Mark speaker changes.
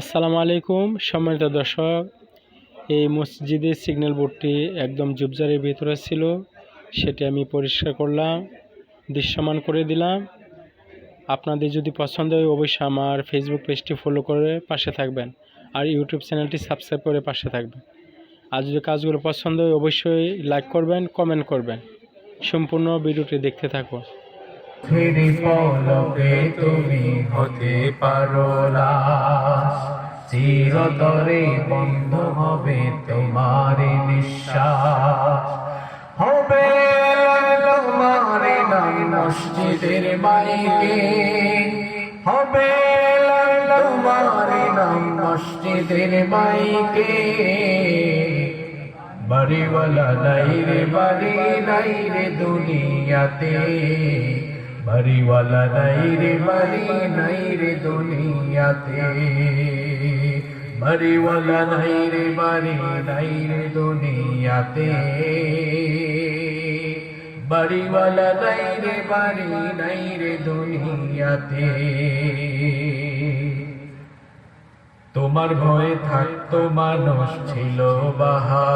Speaker 1: আসসালামু আলাইকুম সম্মানিত দর্শক, এই মসজিদের সিগন্যাল বোর্ডটি একদম ঝোপঝাড়ের ভিতরে ছিল, সেটি আমি পরিষ্কার করলাম, দৃশ্যমান করে দিলাম। আপনাদের যদি পছন্দ হয় অবশ্যই আমার ফেসবুক পেজটি ফলো করে পাশে থাকবেন, আর ইউটিউব চ্যানেলটি সাবস্ক্রাইব করে পাশে থাকবেন। আর যদি কাজগুলো পছন্দ হয় অবশ্যই লাইক করবেন, কমেন্ট করবেন। সম্পূর্ণ ভিডিওটি দেখতে থাকুন।
Speaker 2: ফিরি পলকে তুমি হতে পারো লাশ, চিরতরে বন্ধ হবে তোমার নিঃশ্বাস। হবে তোমার নাম মসজিদের মাইকে, হবে তোমার নাম মসজিদের মাইকে। বাড়িওয়ালা নাই রে, বাড়ি নাই রে দুনিয়াতে, বাড়িওয়ালা নাই রে, বাড়ি নাই রে দুনিয়াতে, বাড়িওয়ালা নাই রে, বাড়ি নাই রে দুনিয়াতে, বাড়িওয়ালা নাই রে, বাড়ি নাই রে দুনিয়াতে। তোমার ভয়ে থাকতো মানুষ ছিল বাহার।